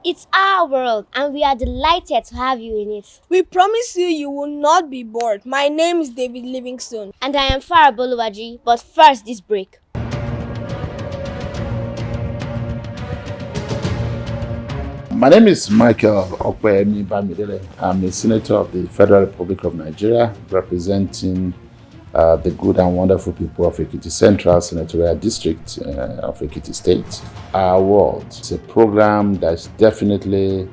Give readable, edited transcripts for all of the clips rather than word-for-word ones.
It's our world and we are delighted to have you in it. We promise you will not be bored. My name is David Livingstone. And I am FAROUK Boluwaji, but first this break. My name is Michael Okwemi Bamidele. I'm a senator of the Federal Republic of Nigeria, representing the good and wonderful people of Ekiti Central Senatorial District of Ekiti State. Our World is a program that's definitely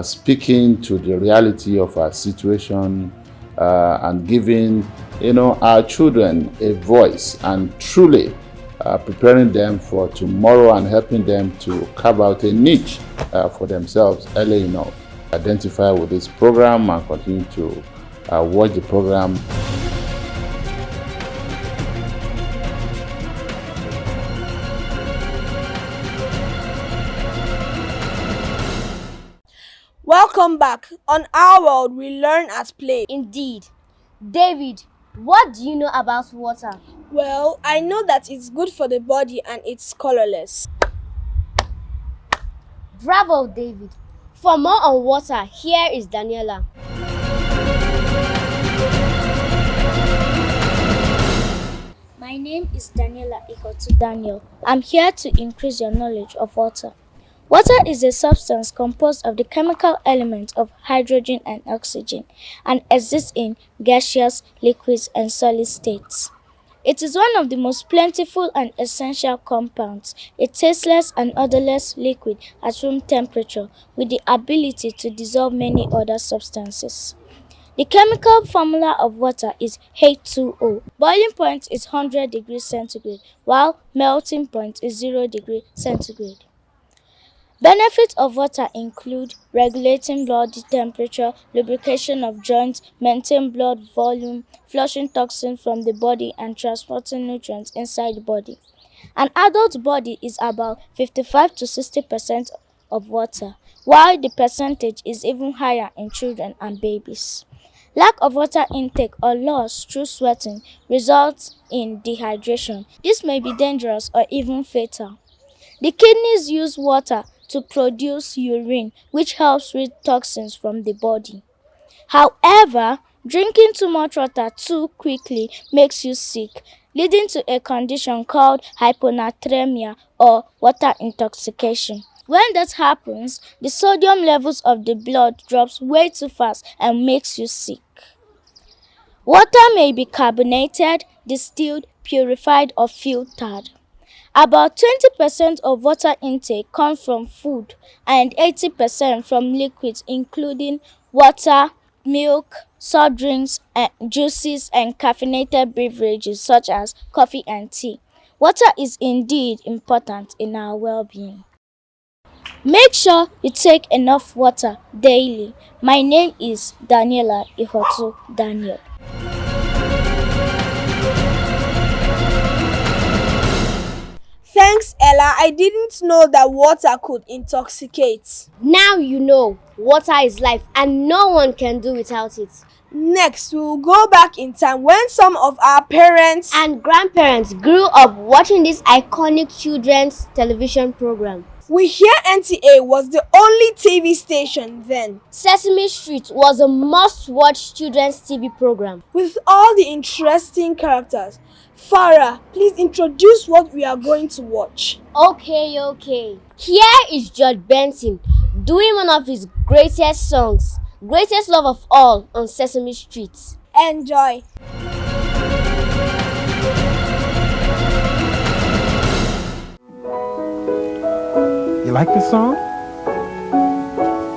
speaking to the reality of our situation and giving, our children a voice and truly preparing them for tomorrow and helping them to carve out a niche for themselves early enough. Identify with this program and continue to watch the program. Welcome back. On Our World, we learn at play. Indeed. David, what do you know about water? Well, I know that it's good for the body and it's colorless. Bravo, David. For more on water, here is Daniela. My name is Daniela Ikotu Daniel. I'm here to increase your knowledge of water. Water is a substance composed of the chemical elements of hydrogen and oxygen and exists in gaseous, liquids, and solid states. It is one of the most plentiful and essential compounds, a tasteless and odorless liquid at room temperature with the ability to dissolve many other substances. The chemical formula of water is H2O. Boiling point is 100 degrees centigrade, while melting point is 0 degrees centigrade. Benefits of water include regulating blood temperature, lubrication of joints, maintaining blood volume, flushing toxins from the body, and transporting nutrients inside the body. An adult body is about 55 to 60% of water, while the percentage is even higher in children and babies. Lack of water intake or loss through sweating results in dehydration. This may be dangerous or even fatal. The kidneys use water to produce urine, which helps rid toxins from the body. However, drinking too much water too quickly makes you sick, leading to a condition called hyponatremia or water intoxication. When that happens, the sodium levels of the blood drops way too fast and makes you sick. Water may be carbonated, distilled, purified, or filtered. About 20% of water intake comes from food and 80% from liquids including water, milk, soft drinks, and juices, and caffeinated beverages such as coffee and tea. Water is indeed important in our well-being. Make sure you take enough water daily. My name is Daniela Ihotu Daniel. Thanks, Ella. I didn't know that water could intoxicate. Now you know, water is life and no one can do without it. Next, we will go back in time when some of our parents and grandparents grew up watching this iconic children's television program. We hear NTA was the only TV station then. Sesame Street was a must-watch children's TV program. With all the interesting characters. Farah, please introduce what we are going to watch. Okay. Here is George Benson doing one of his greatest songs, Greatest Love of All, on Sesame Street. Enjoy. You like this song?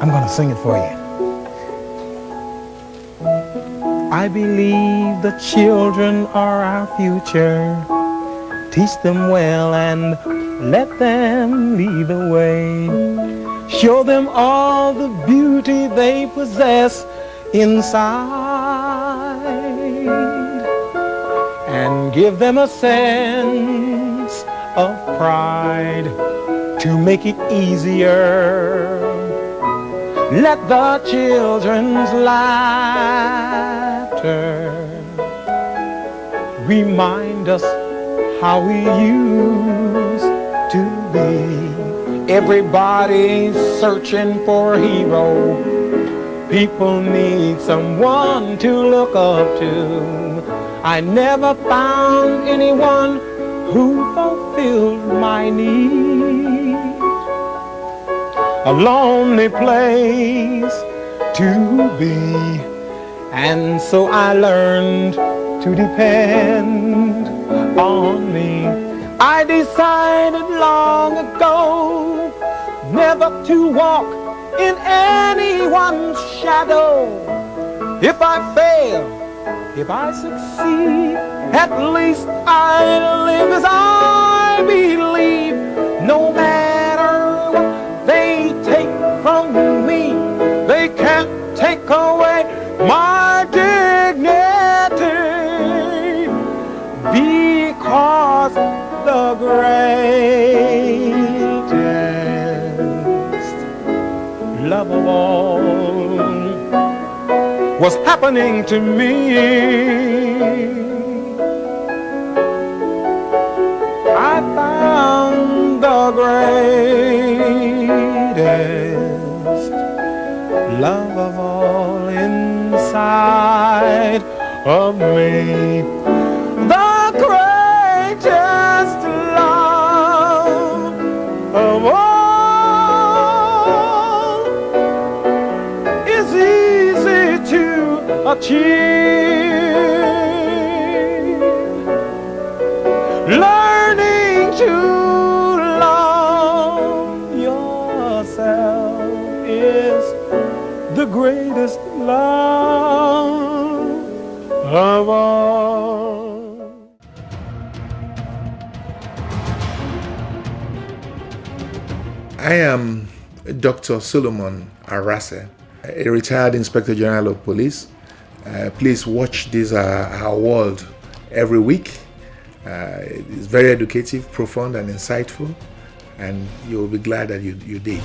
I'm gonna sing it for you. I believe the children are our future. Teach them well and let them lead the way. Show them all the beauty they possess inside. And give them a sense of pride to make it easier. Let the children's laughter remind us how we used to be Everybody's searching for a hero. People need someone to look up to. I never found anyone who fulfilled my need. A lonely place to be, and so I learned to depend on me. I decided long ago never to walk in anyone's shadow. If I fail, if I succeed, at least I live as I believe. No matter what they take from me, they can't take away my dignity, because the greatest love of all was happening to me. I found the greatest love of all inside of me. The greatest love of all is easy to achieve. Learning to love yourself is the greatest love of all. I am Dr. Solomon Arase, a retired Inspector General of Police. Please watch this Our World every week. It's very educative, profound, and insightful, and you'll be glad that you did.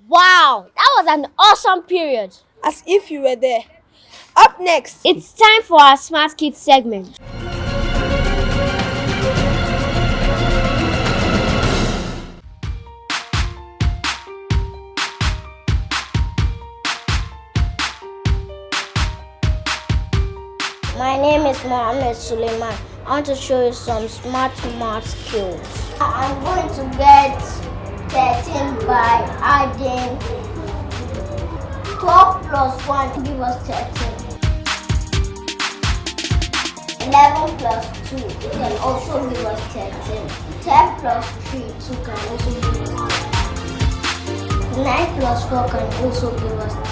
Wow, that was an awesome period. As if you were there. Up next, It's time for our Smart Kids segment. My name is Mohammed Suleiman. I want to show you some smart skills. I'm going to get 13 by adding 12 plus 1 give us 13. 11 plus 2 can also give us 13. 10 plus 3 2 can also give us 13. 9 plus 4 can also give us 13.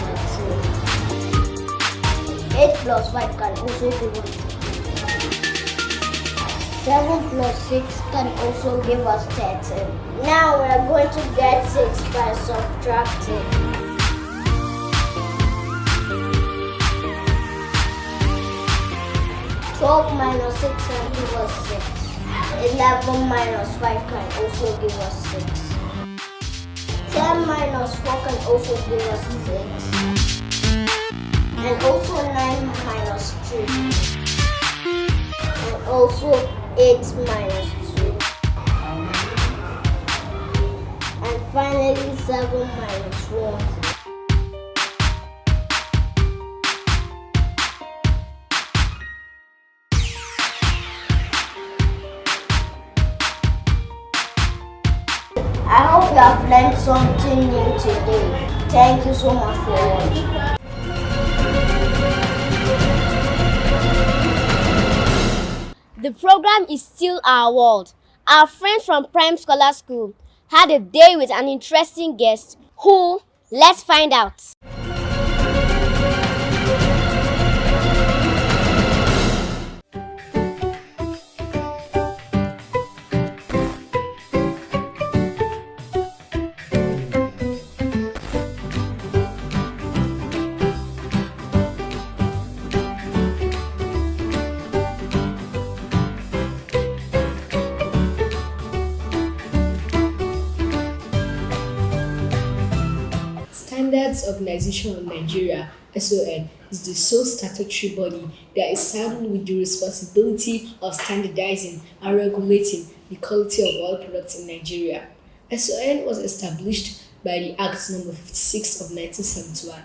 8 plus 5 can also give us 13. 7 plus 6 can also give us 13. Now we are going to get 6 by subtracting. 12 minus 6 can give us 6. 11 minus 5 can also give us 6. 10 minus 4 can also give us 6. And also 9 minus 2. And also 8 minus 2. And finally 7 minus 1. I hope you have learned something new today. Thank you so much for watching. The program is still Our World. Our friends from Prime Scholar School had a day with an interesting guest who, let's find out. Standards Organization of Nigeria SON is the sole statutory body that is saddled with the responsibility of standardizing and regulating the quality of oil products in Nigeria. SON was established by the Act No. 56 of 1971.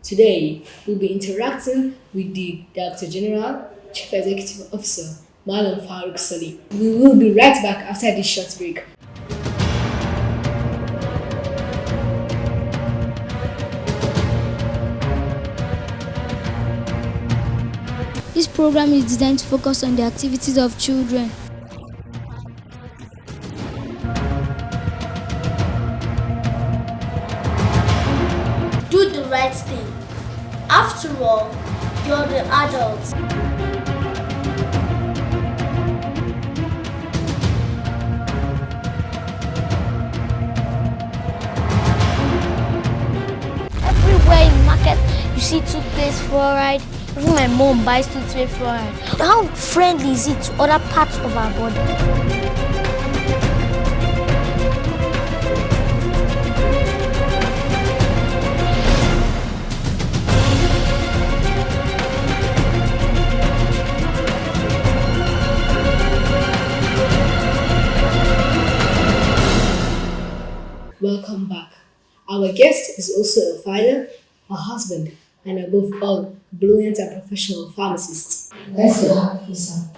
Today, we'll be interacting with the Director General, Chief Executive Officer, MALLAM FAROUK SALIM. We will be right back after this short break. This program is designed to focus on the activities of children. Do the right thing. After all, you're the adults. Everywhere in market, you see toothpaste fluoride. Even my mom buys toothpaste fluoride. How friendly is it to other parts of our body? Welcome back. Our guest is also a father, a husband, and above all, brilliant and professional pharmacist. That's so happy, sir.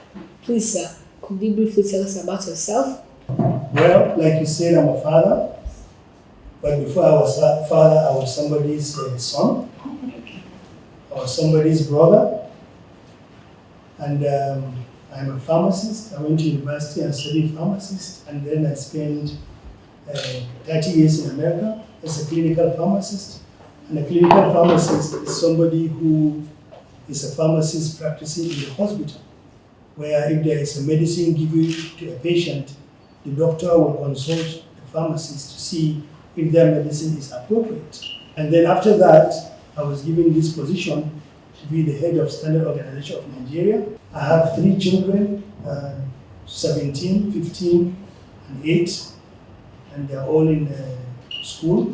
Please, sir, could you briefly tell us about yourself? Well, like you said, I'm a father. But before I was a father, I was somebody's son. I was somebody's brother. And I'm a pharmacist. I went to university and studied pharmacist. And then I spent 30 years in America as a clinical pharmacist. And a clinical pharmacist is somebody who is a pharmacist practicing in the hospital, where if there is a medicine given to a patient, the doctor will consult the pharmacist to see if their medicine is appropriate. And then after that, I was given this position to be the head of Standard Organization of Nigeria. I have 3 children, 17, 15, and 8, and they're all in school.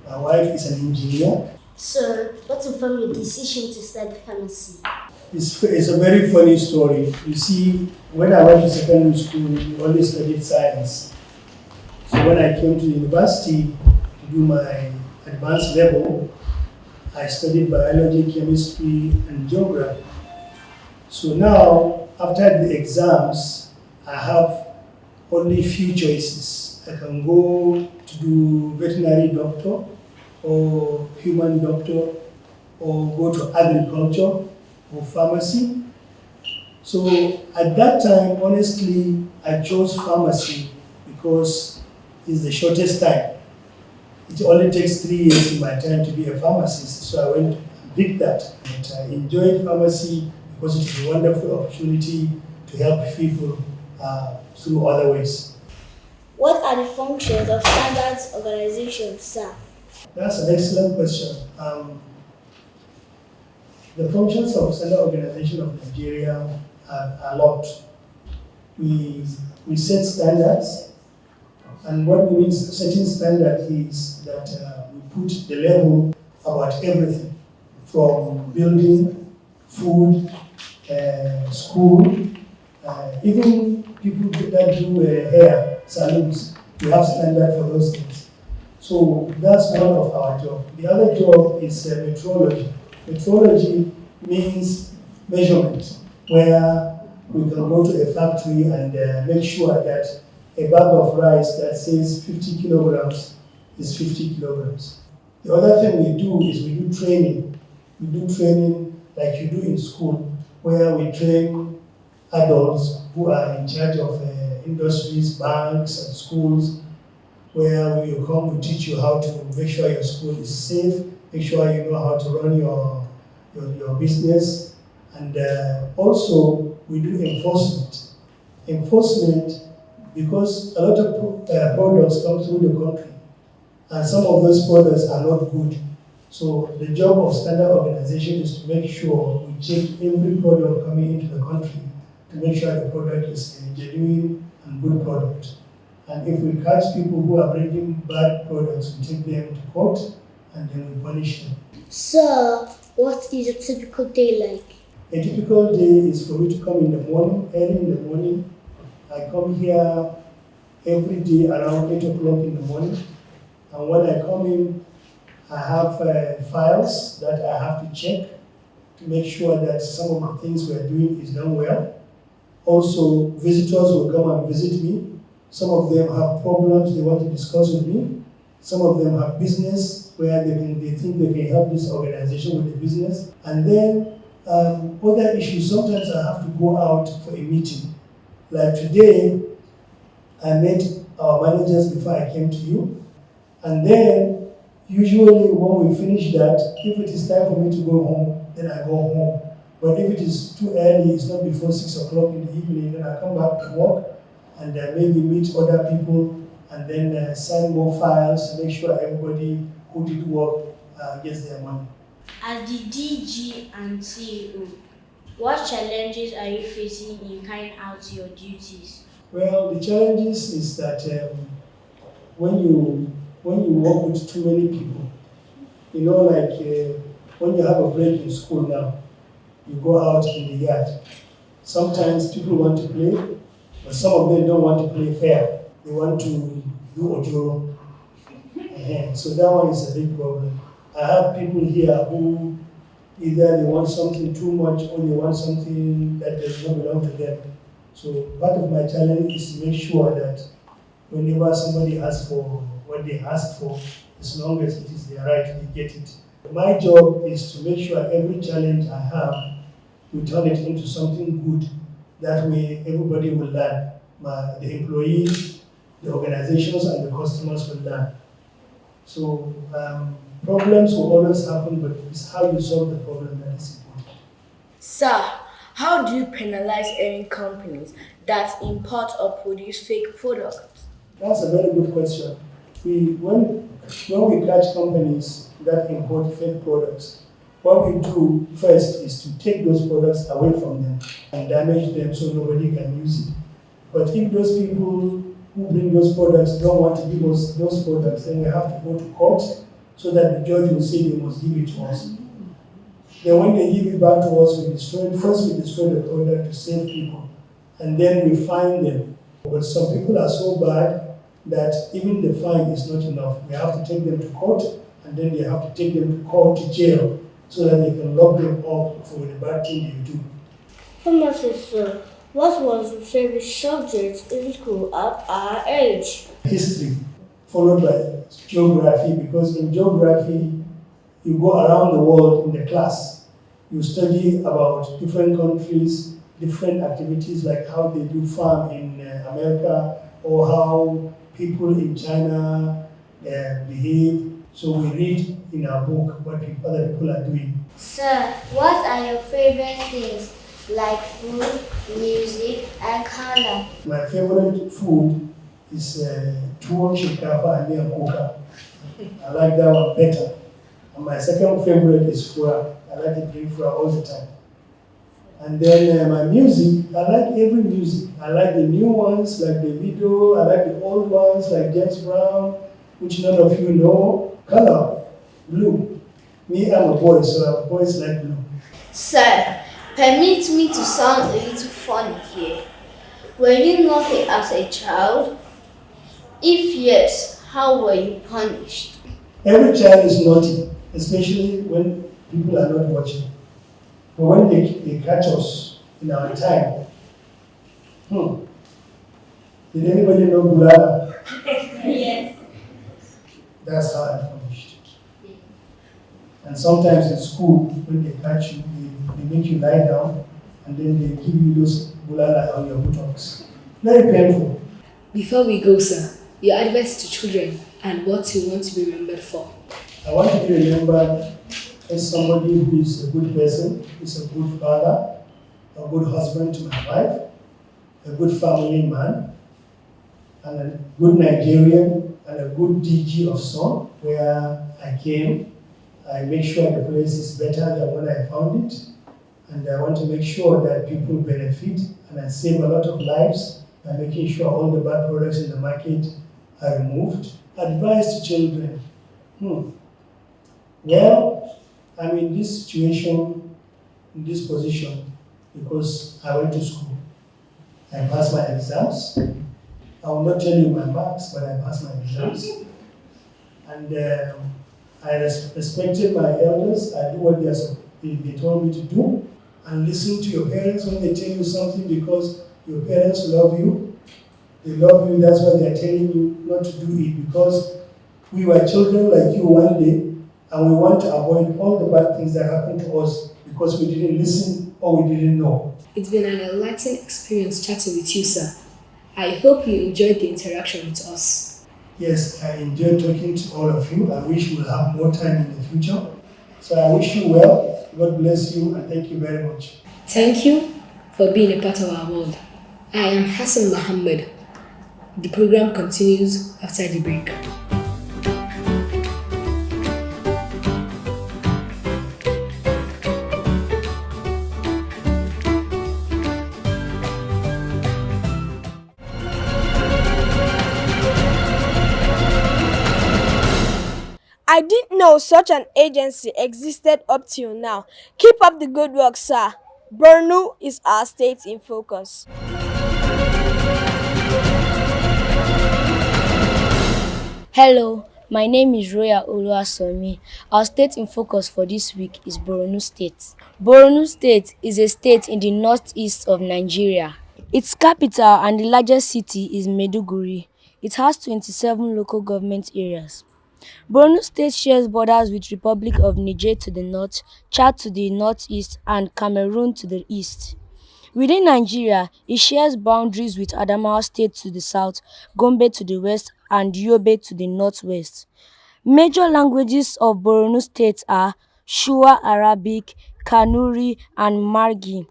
My wife is an engineer. So, what informed your decision to study pharmacy? It's a very funny story. You see, when I went to secondary school, we only studied science. So when I came to university to do my advanced level, I studied biology, chemistry, and geography. So now, after the exams, I have only few choices. I can go to do veterinary doctor, or human doctor, or go to agriculture, or pharmacy. So at that time, honestly, I chose pharmacy because it's the shortest time. It only takes 3 years in my time to be a pharmacist, so I went and picked that. And I enjoyed pharmacy because it is a wonderful opportunity to help people through other ways. What are the functions of standards organizations, sir? That's an excellent question. The functions of Standard Organization of Nigeria are a lot. We set standards, and what we mean setting standard is that we put the level about everything, from building, food, school, even people that do hair, salons, we have standard for those things. So that's one of our jobs. The other job is metrology. Metrology means measurement, where we can go to a factory and make sure that a bag of rice that says 50 kilograms is 50 kilograms. The other thing we do is we do training. We do training like you do in school, where we train adults who are in charge of industries, banks, and schools, where we come, we teach you how to make sure your school is safe, make sure you know how to run your business, and also we do enforcement. Enforcement, because a lot of products come through the country, and some of those products are not good. So the job of standard organization is to make sure we check every product coming into the country to make sure the product is a genuine and good product. And if we catch people who are bringing bad products, we take them to court and then we punish them. So, what is a typical day like? A typical day is for me to come in the morning, early in the morning. I come here every day around 8 o'clock in the morning. And when I come in, I have files that I have to check to make sure that some of the things we are doing is done well. Also, visitors will come and visit me. Some of them have problems they want to discuss with me. Some of them have business where they think they can help this organization with the business. And then other issues, sometimes I have to go out for a meeting. Like today, I met our managers before I came to you. And then, usually when we finish that, if it is time for me to go home, then I go home. But if it is too early, it's not before 6 o'clock in the evening, then I come back to work and maybe meet other people and then sign more files to make sure everybody who did work gets their money. As the DG and CEO, what challenges are you facing in carrying out your duties? Well, the challenges is that when you work with too many people, like when you have a break in school now, you go out in the yard. Sometimes people want to play, but some of them don't want to play fair. They want to do ojoro. So that one is a big problem. I have people here who either they want something too much or they want something that does not belong to them. So part of my challenge is to make sure that whenever somebody asks for what they ask for, as long as it is their right, they get it. My job is to make sure every challenge I have, we turn it into something good. That way everybody will learn. The employees, the organizations, and the customers will learn. So problems will always happen, but it's how you solve the problem that is important. Sir, how do you penalize any companies that import or produce fake products? That's a very good question. When we catch companies that import fake products, what we do first is to take those products away from them and damage them so nobody can use it. But if those people who bring those products don't want to give us those products, then we have to go to court so that the judge will say they must give it to us. Then when they give it back to us, we destroy the product to save people, and then we fine them. But some people are so bad that even the fine is not enough. We have to take them to court, and then they have to take them to jail, so that they can lock them up for the bad thing they do. Pharmacist, sir, what was your favorite subject in school at our age? History, followed by geography, because in geography, you go around the world in the class. You study about different countries, different activities, like how they do farm in America, or how people in China behave. So we read in our book what other people are doing. Sir, what are your favorite things like food, music, and color? My favorite food is tuwon shinkafa and miyan kuka. I like that one better. And my second favorite is fura. I like to drink fura all the time. And then my music, I like every music. I like the new ones like the video. I like the old ones like James Brown, which none of you know. Color, blue. Me, I'm a boy, so boys like blue. Sir, permit me to sound a little funny here. Were you naughty as a child? If yes, how were you punished? Every child is naughty, especially when people are not watching. But when they catch us in our time, did anybody know Bulala? Yes. That's how I'm punished. And sometimes in school, when they catch you, they make you lie down, and then they give you those Bulala on your buttocks. Very painful. Before we go, sir, your advice to children and what you want to be remembered for. I want to be remembered as somebody who is a good person, who is a good father, a good husband to my wife, a good family man, and a good Nigerian, and a good DG of Son. Where I came, I make sure the place is better than when I found it, and I want to make sure that people benefit, and I save a lot of lives by making sure all the bad products in the market are removed. Advice to children. Well, I'm in this situation, in this position, because I went to school. I passed my exams. I will not tell you my marks, but I passed my exams. And I respected my elders. I do what they told me to do. And listen to your parents when they tell you something, because your parents love you. They love you, that's why they're telling you not to do it, because we were children like you one day, and we want to avoid all the bad things that happened to us because we didn't listen or we didn't know. It's been an enlightening experience chatting with you, sir. I hope you enjoyed the interaction with us. Yes, I enjoyed talking to all of you. I wish we'll have more time in the future. So I wish you well. God bless you, and thank you very much. Thank you for being a part of our world. I am Hassan Mohammed. The program continues after the break. I didn't know such an agency existed up till now. Keep up the good work, sir. Borno is our state in focus. Hello, my name is Roya Oluwasomi. Our state in focus for this week is Borno State. Borno State is a state in the northeast of Nigeria. Its capital and the largest city is Maiduguri. It has 27 local government areas. Borno State shares borders with Republic of Niger to the north, Chad to the northeast, and Cameroon to the east. Within Nigeria, it shares boundaries with Adamawa State to the south, Gombe to the west, and Yobe to the northwest. Major languages of Borno State are Shua Arabic, Kanuri, and Margi.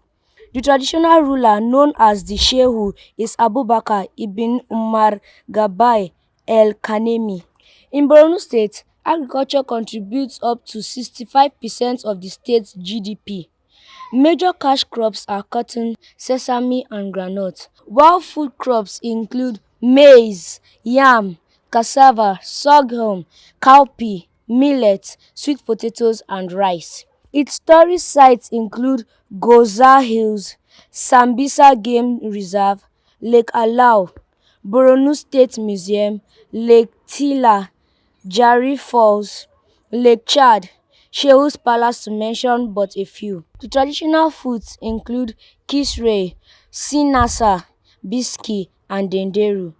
The traditional ruler known as the Shehu is Abubakar ibn Umar Gabai El Kanemi. In Borno State, agriculture contributes up to 65% of the state's GDP. Major cash crops are cotton, sesame, and groundnut, while food crops include maize, yam, cassava, sorghum, cowpea, millet, sweet potatoes, and rice. Its tourist sites include Goza Hills, Sambisa Game Reserve, Lake Alau, Borno State Museum, Lake Tila, Jari Falls, Lake Chad, Shehus Palace to mention but a few. The traditional foods include kisre, sinasa, biski, and denderu.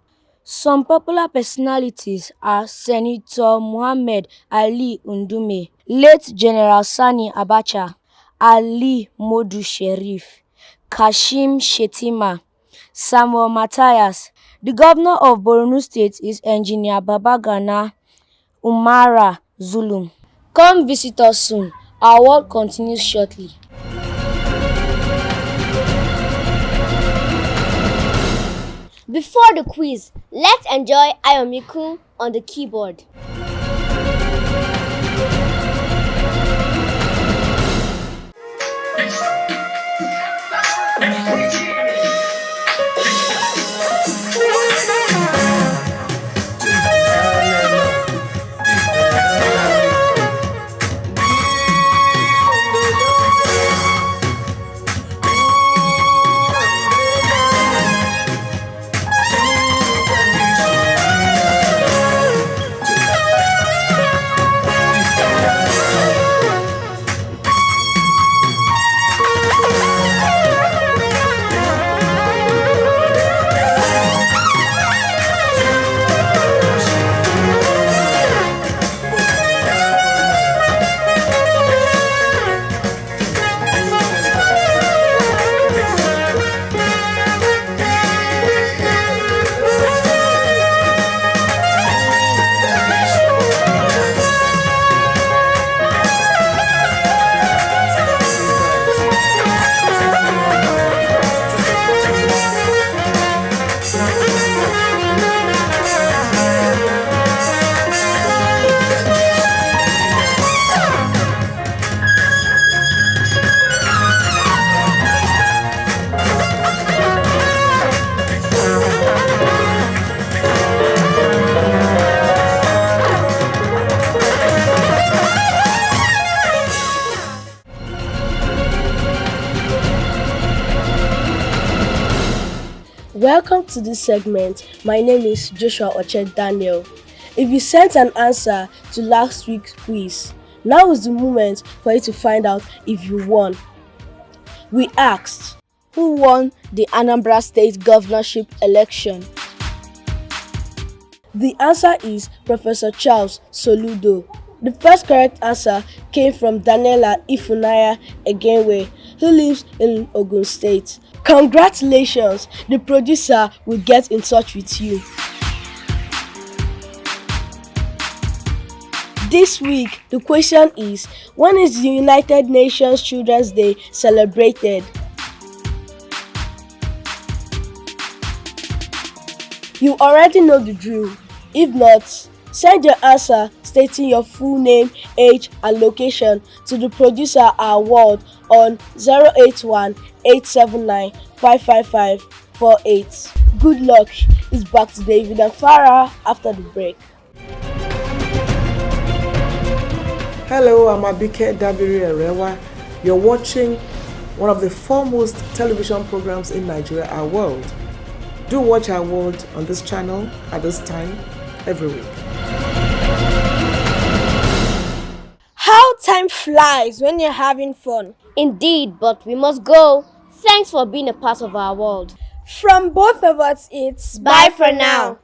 Some popular personalities are Senator Muhammad Ali Ndume, late General Sani Abacha, Ali Modu Sherif, Kashim Shettima, Samuel Matthias. The governor of Borno State is Engineer Babagana Umara Zulum. Come visit us soon. Our work continues shortly. Before the quiz, let's enjoy Ayomiku on the keyboard. Welcome to this segment. My name is Joshua Ochet Daniel. If you sent an answer to last week's quiz, now is the moment for you to find out if you won. We asked, who won the Anambra State governorship election? The answer is Professor Charles Soludo. The first correct answer came from Daniela Ifunaya Egenwe, who lives in Ogun State. Congratulations! The producer will get in touch with you. This week, the question is, when is the United Nations Children's Day celebrated? You already know the drill. If not, send your answer stating your full name, age, and location to the producer award on 081-879-55548. Good luck. It's back to David and Farah after the break. Hello, I'm Abike Dabiri Erewa. You're watching one of the foremost television programs in Nigeria, Our World. Do watch Our World on this channel at this time every week. How time flies when you're having fun. Indeed, but we must go. Thanks for being a part of our world. From both of us, it's Bye for now.